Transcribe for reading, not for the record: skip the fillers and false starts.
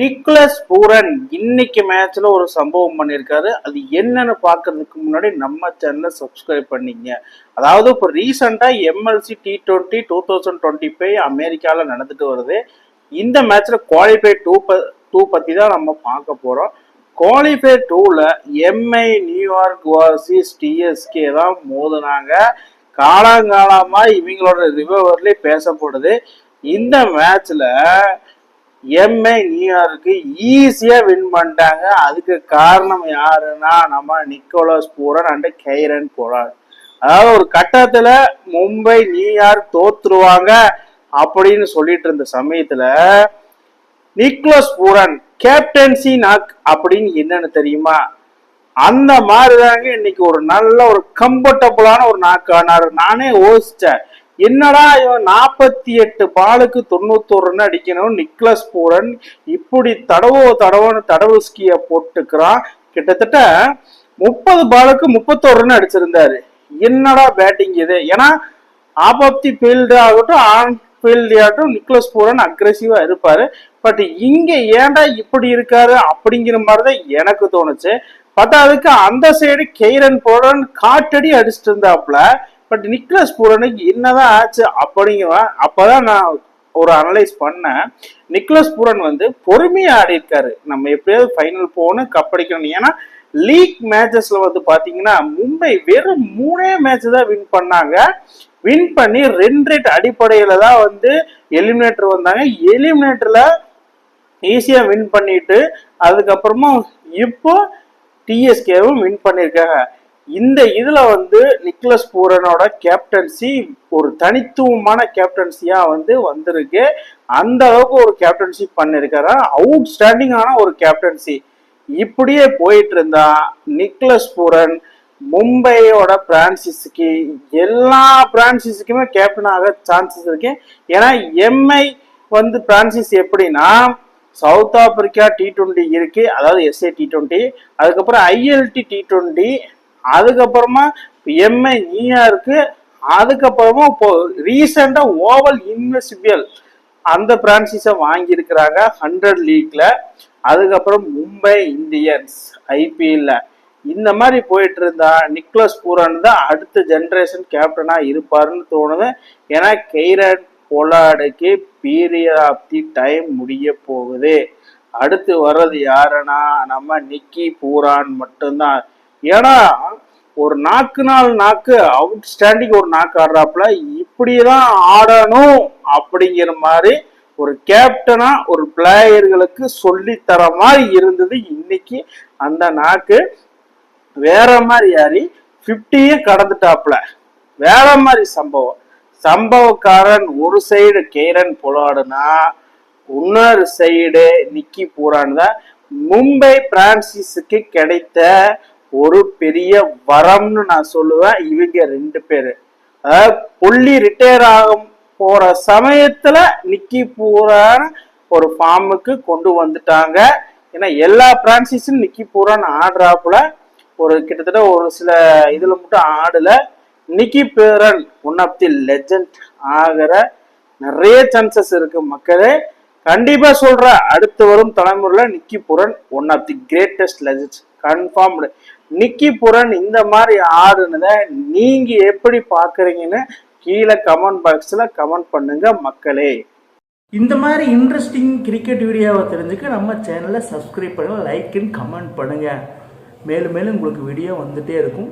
Nicholas Pooran இன்னைக்கு மேட்ச்ல ஒரு சம்பவம் பண்ணியிருக்காரு. அது என்னன்னு பாக்குறதுக்கு முன்னாடி நம்ம சேனலை சப்ஸ்கிரைப் பண்ணிங்க. அதாவது இப்போ ரீசெண்டா எம்எல்சி T20 2025 அமெரிக்கால நடந்துட்டு வருது. இந்த மேட்ச்ல குவாலிஃபை டூ பத்தி தான் நம்ம பார்க்க போறோம். குவாலிஃபை 2ல எம்ஐ நியூயார்க் வர்சஸ் டிஎஸ்கே தான் மோதுனாங்க. காலங்காலமா இவங்களோட ரிவர்லயே பேசப்படுது. இந்த மேட்ச்ல எம்ஐ நியூயார்க்கு ஈஸியா வின் பண்ணிட்டாங்க. அதுக்கு காரணம் யாருன்னா நம்ம நிக்கோலஸ் பூரன் அண்ட் கைரன் பொலார்ட். அதாவது ஒரு கட்டத்துல மும்பை நியூயார்க் தோத்துருவாங்க அப்படின்னு சொல்லிட்டு இருந்த சமயத்துல நிக்கோலஸ் பூரன் கேப்டன்சி நாக் அப்படின்னு என்னன்னு தெரியுமா? அந்த மாதிரிதாங்க இன்னைக்கு ஒரு நல்ல ஒரு கம்ஃபர்டபுளான ஒரு நாக்கு ஆனாரு. நானே யோசிச்சேன், என்னடா இவன் 48 பாலுக்கு 91 ரன் அடிக்கணும், நிக்கோலஸ் பூரன் இப்படி தடவு ஸ்கிய போட்டுக்கிறான். கிட்டத்தட்ட 30 பாலுக்கு 31 ரன் அடிச்சிருந்தாரு. என்னடா பேட்டிங் இது? ஏன்னா ஆப் ஆஃப் தி ஃபீல்டு ஆகட்டும் ஆன் ஃபீல்டு ஆகட்டும் நிக்கோலஸ் பூரன் அக்ரெசிவா இருப்பாரு. பட் இங்க ஏன்டா இப்படி இருக்காரு அப்படிங்கிற மாதிரிதான் எனக்கு தோணுச்சு. பார்த்தா அதுக்கு அந்த சைடு கைரன் பூரன் காட்டடி அடிச்சுட்டு இருந்தாப்புல. பட் நிக்கோலஸ் பூரனுக்கு என்னதான் ஆச்சு அப்படிங்கிற அப்பதான் நான் ஒரு அனலைஸ் பண்ணேன். நிக்கோலஸ் பூரன் பொறுமையா ஆடி இருக்காரு. நம்ம எப்படியாவது ஃபைனல் போகணும், கப்படிக்கணும். ஏன்னா லீக் மேட்சஸ்ல பாத்தீங்கன்னா மும்பை வெறும் 3 மேட்ச் தான் வின் பண்ணாங்க. வின் பண்ணி 2 ரேட் அடிப்படையில தான் எலிமினேட்டர் வந்தாங்க. எலிமினேட்டர்ல ஈஸியா வின் பண்ணிட்டு அதுக்கப்புறமா இப்போ டிஎஸ்கேவும் வின் பண்ணிருக்காங்க. இந்த இதுல நிக்கோலஸ் பூரனோட கேப்டன்சி ஒரு தனித்துவமான கேப்டன்சியா வந்திருக்கு. அந்த அளவுக்கு ஒரு கேப்டன்சி பண்ணிருக்காரு. அவுட் ஸ்டாண்டிங்கான ஒரு கேப்டன்சி. இப்படியே போயிட்டு இருந்தா நிக்கோலஸ் பூரன் மும்பையோட பிரான்சிஸ்க்கு எல்லா பிரான்சிஸ்க்குமே கேப்டன் ஆக சான்சஸ் இருக்கு. ஏன்னா எம்ஐ பிரான்சிஸ் எப்படின்னா சவுத் ஆப்பிரிக்கா T20 இருக்கு, அதாவது எஸ்ஏ T20, அதுக்கப்புறம் ஐஎல்டி T20, அதுக்கப்புறமா எம்ஐ நியூயார்க்கு, அதுக்கப்புறமா இப்போ ரீசெண்டா ஓவல் இன்விசிபிள் அந்த பிரான்சிஸை வாங்கியிருக்கிறாங்க 100 லீக்ல. அதுக்கப்புறம் மும்பை இந்தியன்ஸ் ஐபிஎல்ல. இந்த மாதிரி போயிட்டு இருந்தா நிக்கோலஸ் பூரன் தான் அடுத்த ஜெனரேஷன் கேப்டனா இருப்பாருன்னு தோணுது. ஏன்னா கைரன் பொலார்டுக்கு பீரியட் ஆஃப் தி டைம் முடிய போகுது. அடுத்து வர்றது யாருன்னா நம்ம நிக்கி பூரான் மட்டும்தான். ஏன்னா ஒரு நாக்கு அவுட் ஸ்டாண்டிங் ஒரு நாக்கு ஆடுறாப்புல. இப்படிதான் ஆடணும் அப்படிங்கிற மாதிரி ஒரு கேப்டனா ஒரு பிளேயர்களுக்கு சொல்லி தர மாதிரி இருந்தது இன்னைக்கு. அந்த நாக்கு வேற மாதிரி யாரி 50 கடந்துட்டாப்புல. வேற மாதிரி சம்பவக்காரன் ஒரு சைடு கைரன் பொலார்டுனா இன்னொரு சைடு நிக்கி பூரான் தான். மும்பை பிரான்சிஸுக்கு கிடைத்த ஒரு பெரிய வரம்னு நான் சொல்லுவேன். இவங்க 2 பேரு அதாவது புள்ளி ரிட்டையர் ஆகும் போற சமயத்துல நிக்கி பூரான் ஒரு ஃபார்முக்கு கொண்டு வந்துட்டாங்க. ஏன்னா எல்லா பிரான்சிஸும் நிக்கி பூரான் ஆடுறாப்புல. ஒரு கிட்டத்தட்ட ஒரு சில இதுல மட்டும் ஆடல. Nicky Pooran one of the legend ஆகிற நிறைய சான்சஸ் இருக்கு மக்களே. கண்டிப்பா சொல்ற அடுத்து வரும் தலைமுறையில Nicky Pooran one of the greatest legends confirmed. Nicky Pooran இந்த மாதிரி ஆடுனத நீங்க எப்படி பாக்குறீங்கன்னு கீழே கமெண்ட் பாக்ஸ்ல கமெண்ட் பண்ணுங்க மக்களே. இந்த மாதிரி இன்ட்ரெஸ்டிங் கிரிக்கெட் வீடியோவை தெரிஞ்சுக்க நம்ம சேனலை சப்ஸ்கிரைப் பண்ணுங்க, லைக் அண்ட் கமெண்ட் பண்ணுங்க. மேலும் மேலும் உங்களுக்கு வீடியோ வந்துட்டே இருக்கும்.